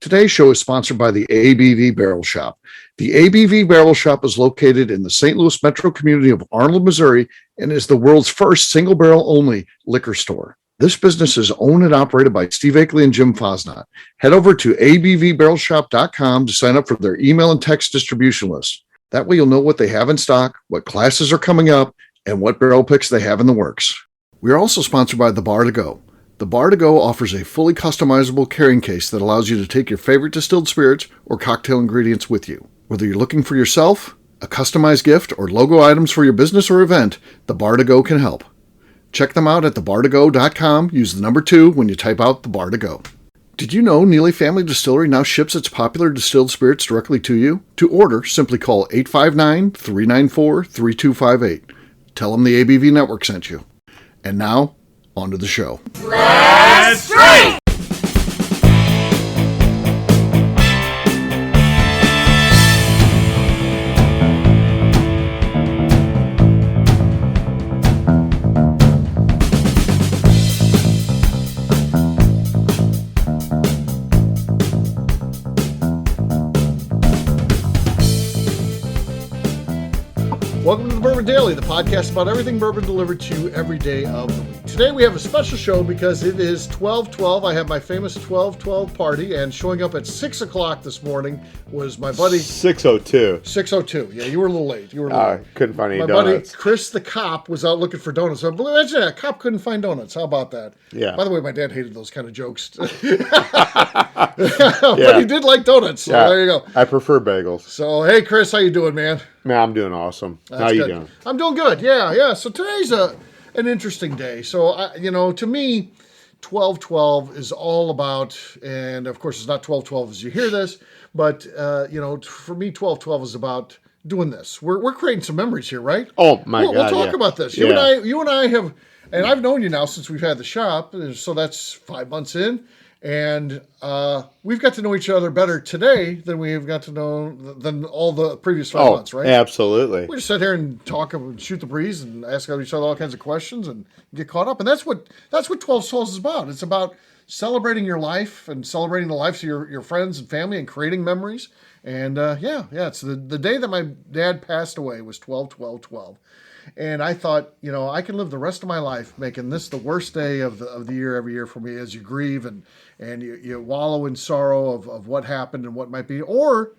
Today's show is sponsored by the ABV Barrel Shop. The ABV Barrel Shop is located in the St. Louis metro community of Arnold, Missouri, and is the world's first single barrel only liquor store. This business is owned and operated by Steve Akley and Jim Fosnot. Head over to abvbarrelshop.com to sign up for their email and text distribution list. That way you'll know what they have in stock, what classes are coming up, and what barrel picks they have in the works. We are also sponsored by The Bar to Go. The Bar to Go offers a fully customizable carrying case that allows you to take your favorite distilled spirits or cocktail ingredients with you. Whether you're looking for yourself, a customized gift, or logo items for your business or event, The Bar to Go can help. Check them out at thebar2go.com. Use the number 2 when you type out The Bar to Go. Did you know Neely Family Distillery now ships its popular distilled spirits directly to you? To order, simply call 859-394-3258. Tell them the ABV Network sent you. And now, on to the show. Let's drink! Welcome to the Bourbon Daily, the podcast about everything bourbon delivered to you every day of the week. Today we have a special show because it is 12/12. I have my famous 12/12 party, and showing up at 6 o'clock this morning was my buddy... 6:02. 6:02. Yeah, you were a little late. Couldn't find any my donuts. My buddy Chris the cop was out looking for donuts. So imagine that, a cop couldn't find donuts. How about that? Yeah. By the way, my dad hated those kind of jokes. But he did like donuts, so there you go. I prefer bagels. So, hey, Chris, how you doing, man? Man, I'm doing awesome. That's how you good. doing? I'm doing good. Yeah. So today's an interesting day. So to me, 12/12 is all about, and of course it's not 12/12 as you hear this, but for me 12/12 is about doing this. We're creating some memories here, right? Oh my God! We'll talk about this. You and I have, and I've known you now since we've had the shop, so that's 5 months in. And we've got to know each other better today than we've got to know than all the previous 5 months, right? Absolutely. We just sit here and talk and shoot the breeze and ask each other all kinds of questions and get caught up. And that's what 12 Souls is about. It's about celebrating your life and celebrating the lives of your friends and family and creating memories. And it's the day that my dad passed away was 12/12/12. And I thought, I can live the rest of my life making this the worst day of the year every year for me as you grieve and you wallow in sorrow of what happened and what might be, or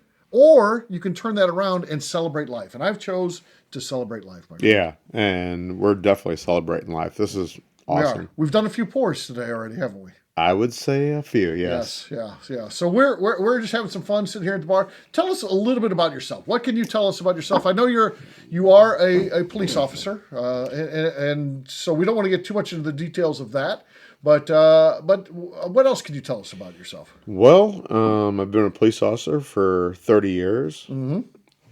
you can turn that around and celebrate life. And I've chose to celebrate life. Yeah, and we're definitely celebrating life. This is awesome. We've done a few pours today already, haven't we? I would say a few, yes. Yeah. So we're just having some fun sitting here at the bar. Tell us a little bit about yourself. What can you tell us about yourself? I know you are a police officer, and so we don't want to get too much into the details of that. But what else can you tell us about yourself? Well, I've been a police officer for 30 years. Mm-hmm.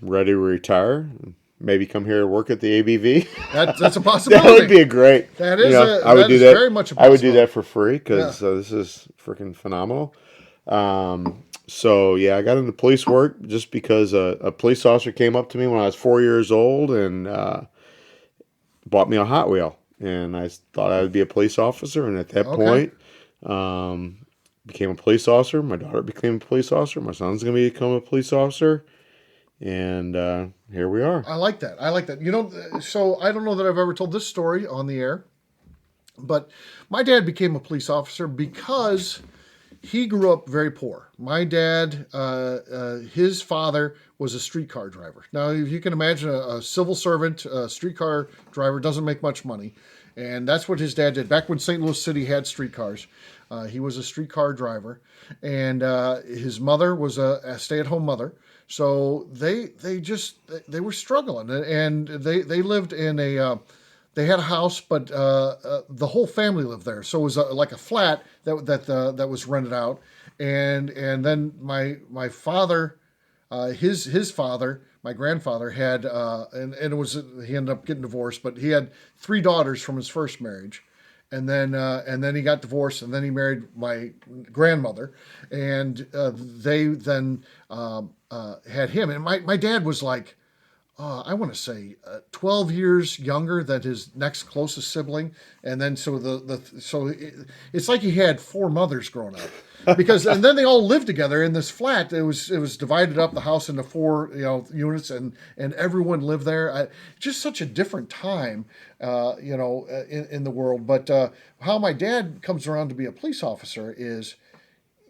Ready to retire. Maybe come here and work at the ABV. That's a possibility. That would be a great. That is. I would do that. Very much a possibility. I would do that for free because this is freaking phenomenal. So I got into police work just because a police officer came up to me when I was 4 years old and bought me a Hot Wheel, and I thought I would be a police officer. And at that point, became a police officer. My daughter became a police officer. My son's going to become a police officer. And here we are. I like that. So I don't know that I've ever told this story on the air, but my dad became a police officer because he grew up very poor. My dad, his father was a streetcar driver. Now, if you can imagine a civil servant, a streetcar driver doesn't make much money. And that's what his dad did. Back when St. Louis City had streetcars, he was a streetcar driver. And his mother was a stay-at-home mother. So they were struggling, and they lived in they had a house, but the whole family lived there. So it was like a flat that was rented out, and then my father, his father, my grandfather had and it was he ended up getting divorced, but he had 3 daughters from his first marriage. And then he got divorced, and then he married my grandmother, and they then had him. And my dad was like, I want to say 12 years younger than his next closest sibling, and then it's like he had four mothers growing up, because and then they all lived together in this flat. It was divided up, the house, into four units, and everyone lived there. Just such a different time, in the world. But how my dad comes around to be a police officer is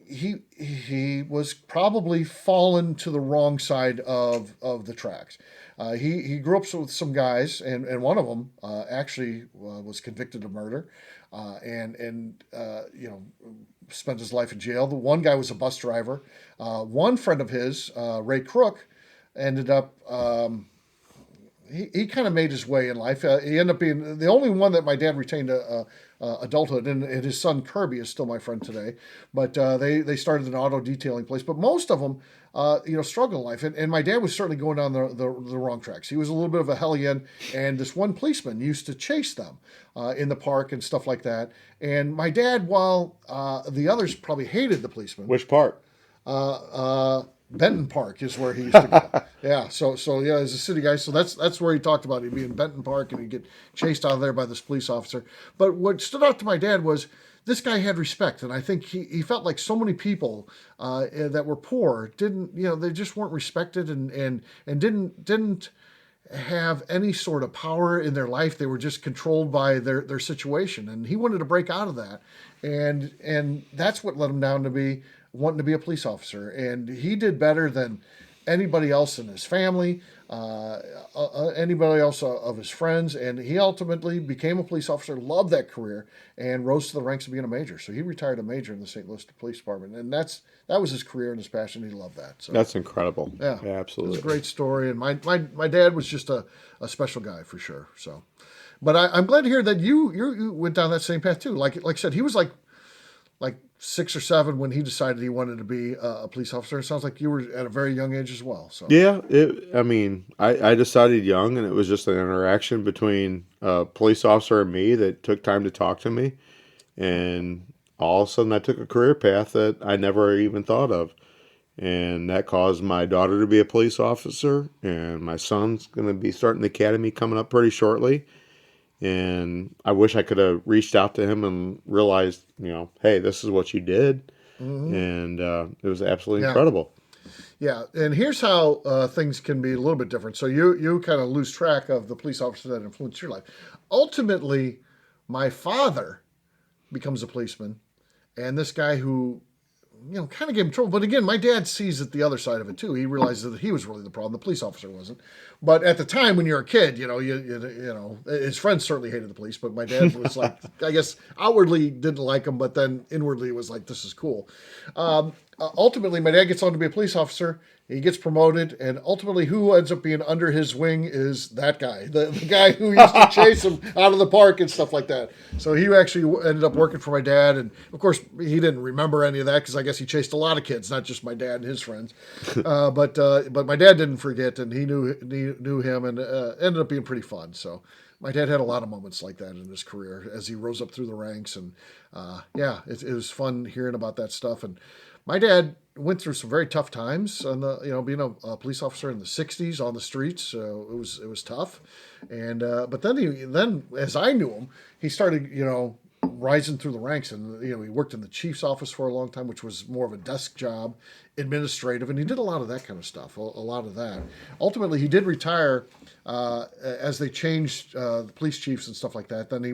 he was probably fallen to the wrong side of the tracks. He grew up with some guys, and one of them actually was convicted of murder, and spent his life in jail. The one guy was a bus driver. One friend of his, Ray Crook, ended up. He kind of made his way in life. He ended up being the only one that my dad retained adulthood, and his son Kirby is still my friend today. But they started an auto detailing place. But most of them, struggle in life. And my dad was certainly going down the wrong tracks. He was a little bit of a hellion, and this one policeman used to chase them in the park and stuff like that. And my dad, while the others probably hated the policeman. Which part? Benton Park is where he used to go. Yeah, so yeah, as a city guy, so that's where he talked about. He'd be in Benton Park and he'd get chased out of there by this police officer. But what stood out to my dad was this guy had respect, and I think he felt like so many people that were poor didn't, they just weren't respected and didn't have any sort of power in their life. They were just controlled by their situation, and he wanted to break out of that, and that's what led him down to wanting to be a police officer. And he did better than anybody else in his family, anybody else of his friends, and he ultimately became a police officer, loved that career, and rose to the ranks of being a major. So he retired a major in the St. Louis Police Department, and that was his career and his passion. He loved that. So that's incredible. Yeah, absolutely. It's a great story, and my dad was just a special guy for sure. So, but I'm glad to hear that you went down that same path too. Like I said, he was like 6 or 7 when he decided he wanted to be a police officer. It sounds like you were at a very young age as well. So yeah, I decided young, and it was just an interaction between a police officer and me that took time to talk to me, and all of a sudden I took a career path that I never even thought of, and that caused my daughter to be a police officer, and my son's going to be starting the academy coming up pretty shortly. And I wish I could have reached out to him and realized, hey, this is what you did. Mm-hmm. And it was absolutely incredible. Yeah, and here's how things can be a little bit different. So you kind of lose track of the police officer that influenced your life. Ultimately, my father becomes a policeman, and this guy who kind of gave him trouble. But again, my dad sees it the other side of it too. He realizes that he was really the problem. The police officer wasn't. But at the time, when you're a kid, his friends certainly hated the police. But my dad was like, I guess outwardly didn't like him, but then inwardly was like, this is cool. Ultimately, my dad gets on to be a police officer. He gets promoted, and ultimately, who ends up being under his wing is that guy, the guy who used to chase him out of the park and stuff like that. So he actually ended up working for my dad, and of course, he didn't remember any of that because I guess he chased a lot of kids, not just my dad and his friends. But my dad didn't forget, and he knew him, and ended up being pretty fun. So my dad had a lot of moments like that in his career as he rose up through the ranks, and it was fun hearing about that stuff. And my dad went through some very tough times on being a police officer in the 60s on the streets. So it was tough. And but then as I knew him, he started rising through the ranks, and he worked in the chief's office for a long time, which was more of a desk job, administrative, and he did a lot of that kind of stuff, a lot of that. Ultimately, he did retire as they changed the police chiefs and stuff like that. Then he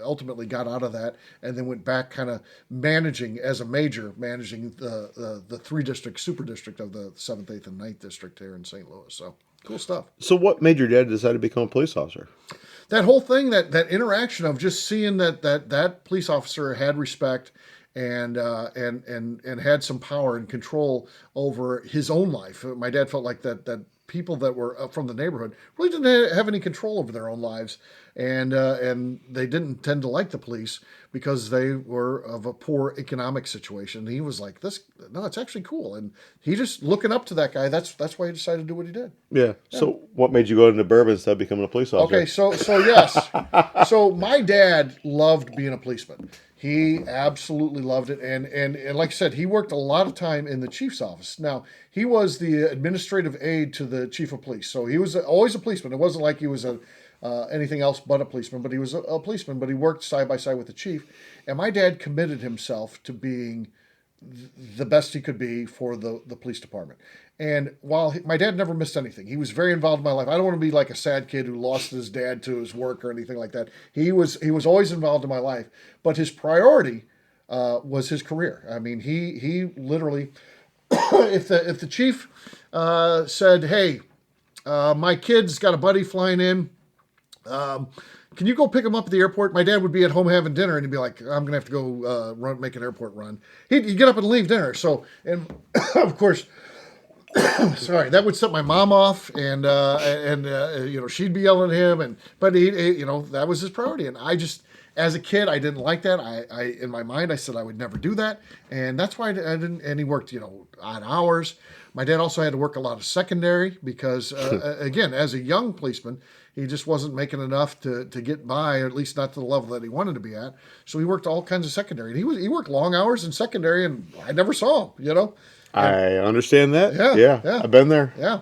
ultimately got out of that and then went back kind of managing as a major, managing the 3-district super district of the 7th, 8th, and 9th district here in St. Louis. So cool stuff. So what made your dad decide to become a police officer? That whole thing, that interaction of just seeing that police officer had respect and had some power and control over his own life. My dad felt like that people that were from the neighborhood really didn't have any control over their own lives, and they didn't tend to like the police because they were of a poor economic situation. And he was like, it's actually cool. And he just looking up to that guy. That's why he decided to do what he did. Yeah. So what made you go into Bourbon instead of becoming a police officer? Okay. So yes. So my dad loved being a policeman. He absolutely loved it, and like I said, he worked a lot of time in the chief's office. Now, he was the administrative aide to the chief of police, so he was always a policeman. It wasn't like he was anything else but a policeman, but he was a policeman. But he worked side by side with the chief, and my dad committed himself to being the best he could be for the police department. And while my dad never missed anything, he was very involved in my life. I don't want to be like a sad kid who lost his dad to his work or anything like that. He was always involved in my life, but his priority was his career. I mean, he literally, if the chief said, "Hey, my kid's got a buddy flying in. Can you go pick him up at the airport?" My dad would be at home having dinner, and he'd be like, "I'm gonna have to go make an airport run." He'd get up and leave dinner. So, and of course. Sorry, that would set my mom off, and she'd be yelling at him, but he that was his priority, and I just, as a kid, I didn't like that. I in my mind I said I would never do that, and that's why I didn't. And he worked odd hours. My dad also had to work a lot of secondary because again, as a young policeman, he just wasn't making enough to get by, or at least not to the level that he wanted to be at. So he worked all kinds of secondary, and he worked long hours in secondary, and I never saw him. I understand that. Yeah. I've been there. Yeah.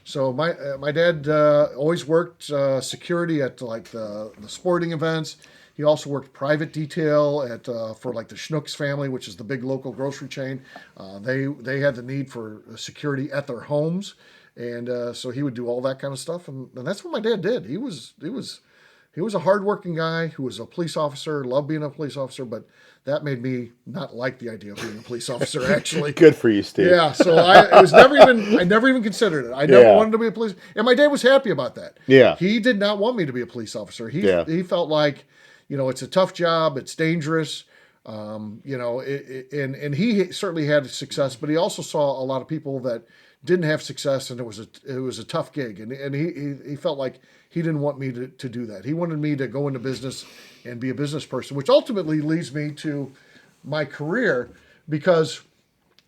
So my dad always worked security at like the sporting events. He also worked private detail for like the Schnucks family, which is the big local grocery chain. They had the need for security at their homes, and so he would do all that kind of stuff. And that's what my dad did. He was a hardworking guy who was a police officer, loved being a police officer, but that made me not like the idea of being a police officer, actually. Good for you, Steve. Yeah, so I never even considered it. I never wanted to be a police, and my dad was happy about that. Yeah. He did not want me to be a police officer. He felt like, it's a tough job, it's dangerous, and he certainly had success, but he also saw a lot of people that didn't have success, and it was a tough gig, and he felt like he didn't want me to do that. He wanted me to go into business and be a business person, which ultimately leads me to my career, because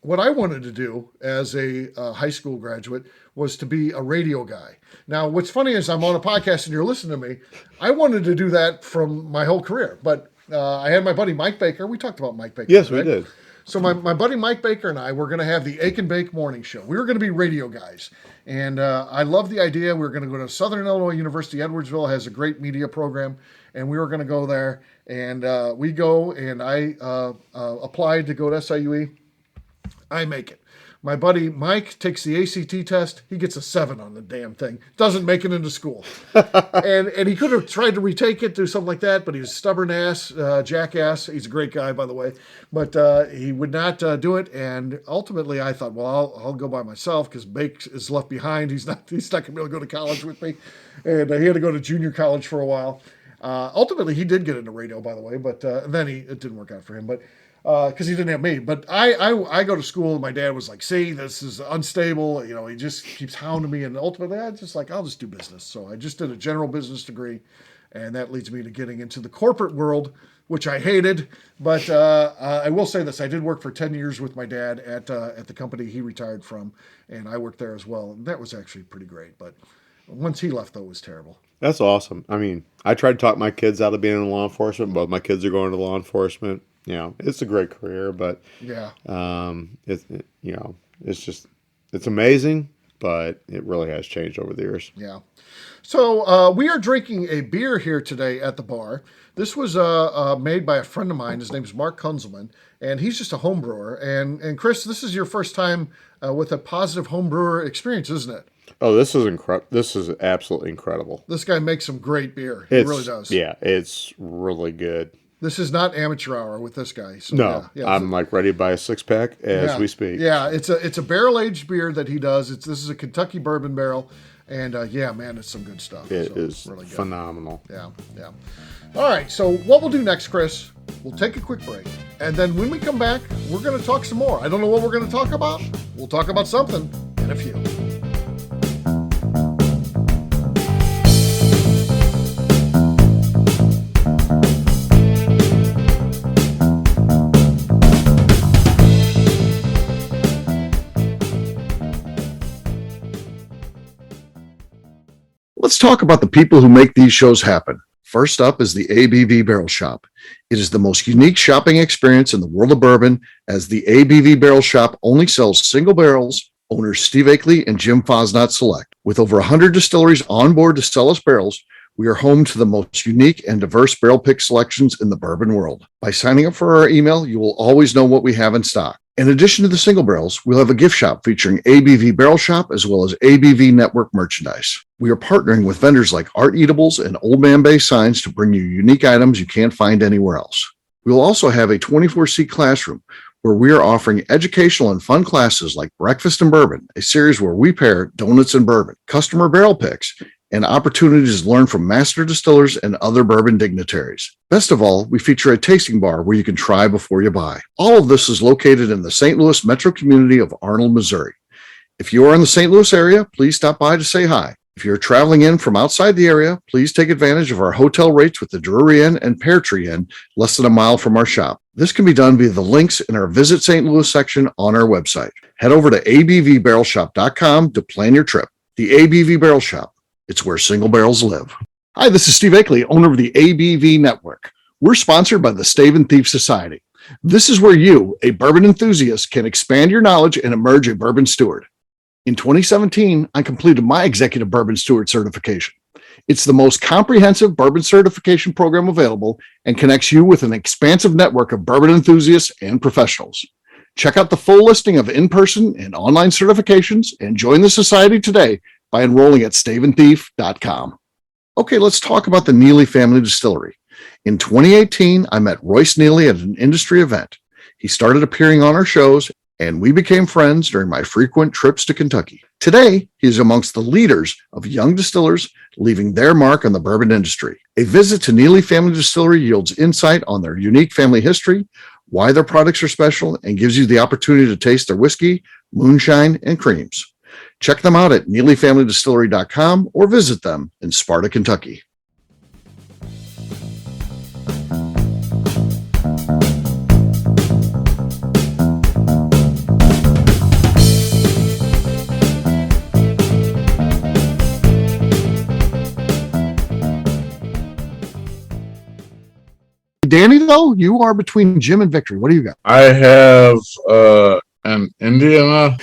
what I wanted to do as a high school graduate was to be a radio guy. Now, what's funny is I'm on a podcast and you're listening to me. I wanted to do that from my whole career, but I had my buddy Mike Baker. We talked about Mike Baker. Yes, right? we did. So my buddy Mike Baker and I were going to have the Ache and Bake morning show. We were going to be radio guys. And I love the idea. We were going to go to Southern Illinois University. Edwardsville has a great media program. And we were going to go there. And we go, and I applied to go to SIUE. I make it. My buddy Mike takes the ACT test. He gets a 7 on the damn thing. Doesn't make it into school. and he could have tried to retake it, do something like that, but he's a stubborn ass, jackass. He's a great guy, by the way. But he would not do it. And ultimately, I thought, well, I'll go by myself because Bake is left behind. He's not going to be able to go to college with me. And he had to go to junior college for a while. Ultimately, he did get into radio, by the way, but then it didn't work out for him. But because he didn't have me. But I go to school, and my dad was like, "See, this is unstable." He just keeps hounding me, and ultimately, I just I'll just do business. So I just did a general business degree, and that leads me to getting into the corporate world, which I hated. But I will say this: I did work for 10 years with my dad at the company he retired from, and I worked there as well, and that was actually pretty great. But once he left, though, it was terrible. That's awesome. I mean, I tried to talk my kids out of being in law enforcement. Both my kids are going to law enforcement. It's a great career, but yeah, it's amazing, but it really has changed over the years. Yeah. So we are drinking a beer here today at the bar. This was made by a friend of mine. His name is Mark Kunzelman, and he's just a home brewer. And Chris, this is your first time with a positive home brewer experience, isn't it? Oh, this is incredible. This is absolutely incredible. This guy makes some great beer. He really does. Yeah, it's really good. This is not amateur hour with this guy. So, no, yeah. I'm like ready to buy a 6-pack as we speak. Yeah, it's a barrel aged beer that he does. This is a Kentucky bourbon barrel, and man, it's some good stuff. It is really good. Phenomenal. Yeah. All right, so what we'll do next, Chris? We'll take a quick break, and then when we come back, we're going to talk some more. I don't know what we're going to talk about. We'll talk about something in a few. Let's talk about the people who make these shows happen. First up is the ABV Barrel Shop. It is the most unique shopping experience in the world of bourbon, as the ABV Barrel Shop only sells single barrels. Owners Steve Akley and Jim Fosnot select. With over 100 distilleries on board to sell us barrels, we are home to the most unique and diverse barrel pick selections in the bourbon world. By signing up for our email, you will always know what we have in stock. In addition to the single barrels, we'll have a gift shop featuring ABV Barrel Shop as well as ABV Network merchandise. We are partnering with vendors like Art Eatables and Old Man Bay Signs to bring you unique items you can't find anywhere else. We will also have a 24-seat classroom where we are offering educational and fun classes like Breakfast and Bourbon, a series where we pair donuts and bourbon, customer barrel picks, and opportunities to learn from master distillers and other bourbon dignitaries. Best of all, we feature a tasting bar where you can try before you buy. All of this is located in the St. Louis metro community of Arnold, Missouri. If you are in the St. Louis area, please stop by to say hi. If you're traveling in from outside the area, please take advantage of our hotel rates with the Drury Inn and Pear Tree Inn, less than a mile from our shop. This can be done via the links in our Visit St. Louis section on our website. Head over to abvbarrelshop.com to plan your trip. The ABV Barrel Shop. It's where single barrels live. Hi, this is Steve Akley, owner of the ABV Network. We're sponsored by the Stave and Thief Society. This is where you, a bourbon enthusiast, can expand your knowledge and emerge a bourbon steward. In 2017, I completed my Executive Bourbon Steward certification. It's the most comprehensive bourbon certification program available and connects you with an expansive network of bourbon enthusiasts and professionals. Check out the full listing of in-person and online certifications and join the society today by enrolling at staveandthief.com. Okay, let's talk about the Neely Family Distillery. In 2018, I met Royce Neely at an industry event. He started appearing on our shows, and we became friends during my frequent trips to Kentucky. Today, he is amongst the leaders of young distillers leaving their mark on the bourbon industry. A visit to Neely Family Distillery yields insight on their unique family history, why their products are special, and gives you the opportunity to taste their whiskey, moonshine, and creams. Check them out at NeelyFamilyDistillery.com or visit them in Sparta, Kentucky. Danny, though, you are between Jim and Victory. What do you got? I have an Indiana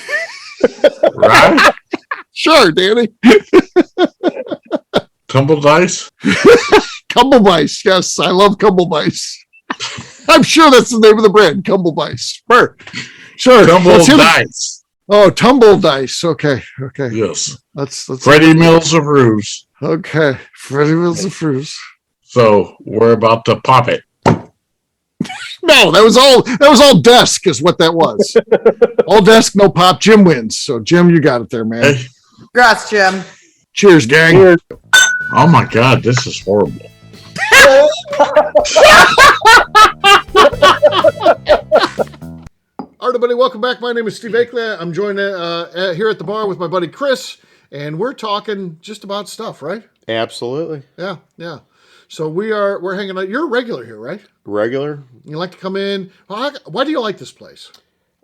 rye, Sure, Danny. tumble dice. Cumblebeiss. Yes, I love Cumblebeiss. I'm sure that's the name of the brand, Cumblebeiss. Sure. Tumble Let's hear dice. Oh, tumble dice. Okay. Yes. Let's Freddie Mills of Ruse. Okay. Freddie Mills of Fruits. So we're about to pop it. No, that was all desk is what that was. All desk, no pop. Jim wins. So Jim, you got it there, man. Hey. Congrats, Jim. Cheers, gang. Oh my God, this is horrible. All right, everybody, welcome back. My name is Steve Akley. I'm joined here at the bar with my buddy Chris, and we're talking just about stuff, right? Absolutely. Yeah. So we're hanging out. You're a regular here, right? Regular. You like to come in. Why do you like this place?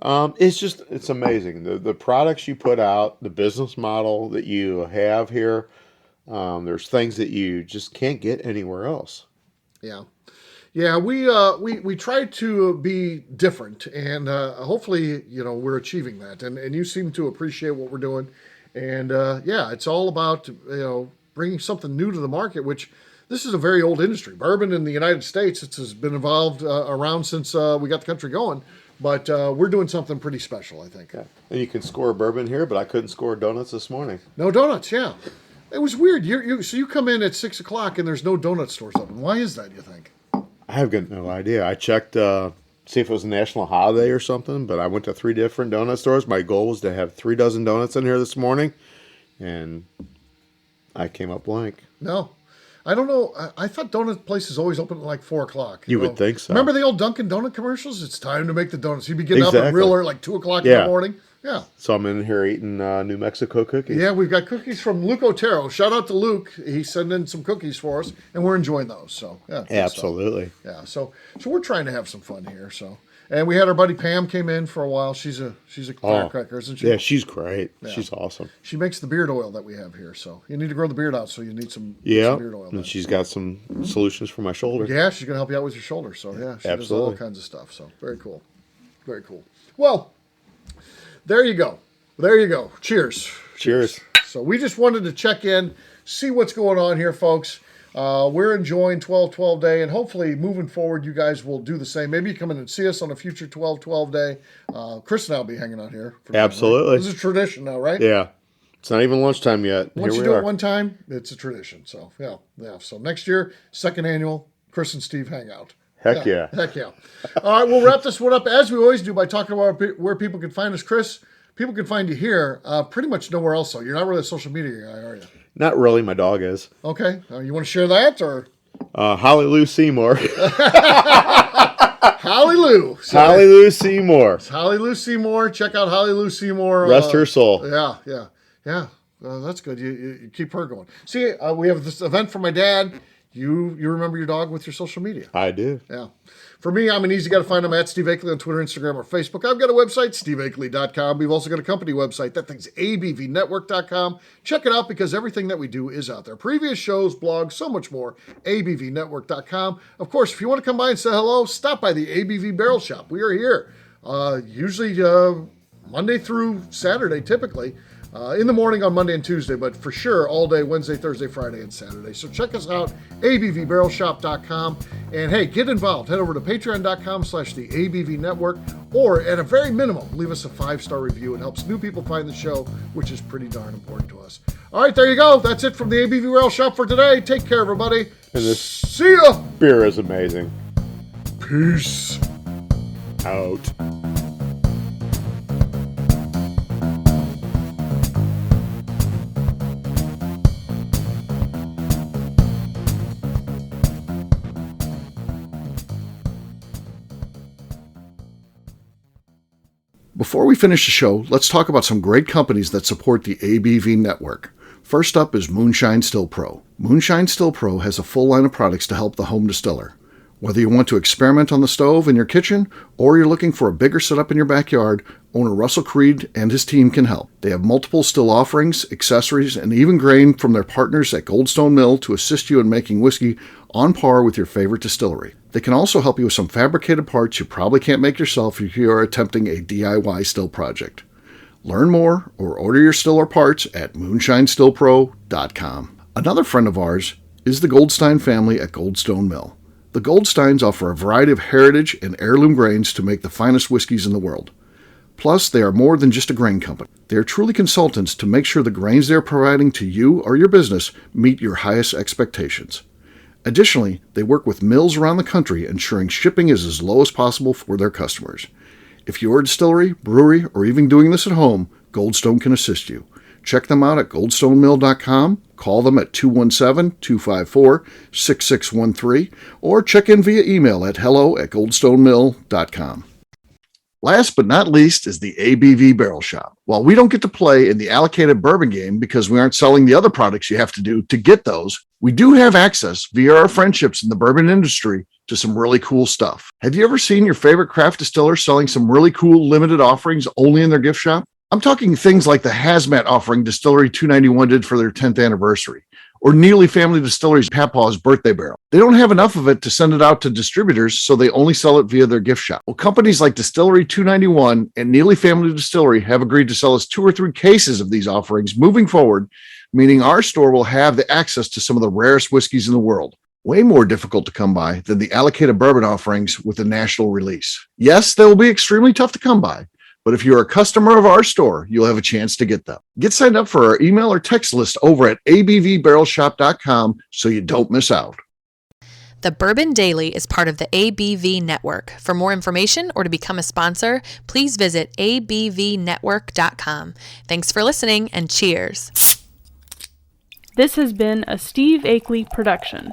It's amazing. The products you put out, the business model that you have here, there's things that you just can't get anywhere else. Yeah. We try to be different, and hopefully, we're achieving that. And you seem to appreciate what we're doing. And it's all about bringing something new to the market, which this is a very old industry. Bourbon in the United States, has been involved around since we got the country going. But we're doing something pretty special, I think. Yeah. And you can score bourbon here, but I couldn't score donuts this morning. No donuts, yeah. It was weird. So you come in at 6 o'clock and there's no donut stores open. Why is that, you think? I have got no idea. I checked, see if it was a national holiday or something, but I went to 3 different donut stores. My goal was to have 3 dozen donuts in here this morning, and I came up blank. No. I don't know. I thought donut places always open at like 4 o'clock. You would think so. Remember the old Dunkin' Donut commercials? It's time to make the donuts. You'd be getting up Exactly. at real early, like 2 o'clock in the morning. Yeah. So I'm in here eating New Mexico cookies. Yeah, we've got cookies from Luke Otero. Shout out to Luke. He sent in some cookies for us, and we're enjoying those. So yeah, Absolutely. So, yeah, so we're trying to have some fun here. So, And we had our buddy Pam came in for a while. She's a firecracker, isn't she? Yeah, she's great. Yeah. She's awesome. She makes the beard oil that we have here. So you need to grow the beard out. So you need some beard oil. And she's got some solutions for my shoulder. Yeah, she's going to help you out with your shoulder. So yeah, she does all kinds of stuff. So very cool. Very cool. Well, there you go. There you go. Cheers. Cheers. So we just wanted to check in, see what's going on here, folks. We're enjoying 12-12 day, and hopefully moving forward, you guys will do the same. Maybe you come in and see us on a future 12-12 day. Chris and I will be hanging out here. Absolutely. This is a tradition now, right? Yeah. It's not even lunchtime yet. Once you do it one time, it's a tradition. So, yeah. So next year, second annual, Chris and Steve hangout. Heck yeah. Heck yeah. All right, we'll wrap this one up as we always do by talking about where people can find us. Chris, people can find you here pretty much nowhere else, though. You're not really a social media guy, are you? Not really. My dog is. Okay. You want to share that, or? Holly Lou Seymour. Holly Lou. Holly Lou Seymour. It's Holly Lou Seymour. Check out Holly Lou Seymour. Rest her soul. Yeah. That's good. You keep her going. See, we have this event for my dad. You remember your dog with your social media. I do. Yeah. For me, I'm an easy guy to find. I'm at Steve Akley on Twitter, Instagram, or Facebook. I've got a website, steveakley.com. We've also got a company website. That thing's abvnetwork.com. Check it out because everything that we do is out there. Previous shows, blogs, so much more. abvnetwork.com. Of course, if you want to come by and say hello, stop by the ABV Barrel Shop. We are here usually Monday through Saturday, typically. In the morning on Monday and Tuesday, but for sure all day Wednesday, Thursday, Friday, and Saturday. So check us out, abvbarrelshop.com. And hey, get involved. Head over to patreon.com/the ABV Network, or at a very minimum, leave us a 5-star review. It helps new people find the show, which is pretty darn important to us. All right, there you go. That's it from the ABV Barrel Shop for today. Take care, everybody. And this See ya. beer is amazing. Peace out. Before we finish the show, let's talk about some great companies that support the ABV network. First up is Moonshine Still Pro. Moonshine Still Pro has a full line of products to help the home distiller. Whether you want to experiment on the stove in your kitchen or you're looking for a bigger setup in your backyard, owner Russell Creed and his team can help. They have multiple still offerings, accessories, and even grain from their partners at Goldstone Mill to assist you in making whiskey on par with your favorite distillery. They can also help you with some fabricated parts you probably can't make yourself if you are attempting a DIY still project. Learn more or order your still or parts at moonshinestillpro.com. Another friend of ours is the Goldstein family at Goldstone Mill. The Goldsteins offer a variety of heritage and heirloom grains to make the finest whiskeys in the world. Plus, they are more than just a grain company. They are truly consultants to make sure the grains they are providing to you or your business meet your highest expectations. Additionally, they work with mills around the country, ensuring shipping is as low as possible for their customers. If you're a distillery, brewery, or even doing this at home, Goldstone can assist you. Check them out at goldstonemill.com, call them at 217-254-6613, or check in via email at hello@goldstonemill.com. Last but not least is the ABV Barrel Shop. While we don't get to play in the allocated bourbon game because we aren't selling the other products you have to do to get those, we do have access via our friendships in the bourbon industry to some really cool stuff. Have you ever seen your favorite craft distiller selling some really cool limited offerings only in their gift shop? I'm talking things like the hazmat offering Distillery 291 did for their 10th anniversary, or Neely Family Distillery's Papaw's birthday barrel. They don't have enough of it to send it out to distributors, so they only sell it via their gift shop. Well, companies like Distillery 291 and Neely Family Distillery have agreed to sell us 2 or 3 cases of these offerings moving forward, meaning our store will have the access to some of the rarest whiskeys in the world. Way more difficult to come by than the allocated bourbon offerings with a national release. Yes, they will be extremely tough to come by, but if you're a customer of our store, you'll have a chance to get them. Get signed up for our email or text list over at abvbarrelshop.com so you don't miss out. The Bourbon Daily is part of the ABV Network. For more information or to become a sponsor, please visit abvnetwork.com. Thanks for listening and cheers. This has been a Steve Akley production.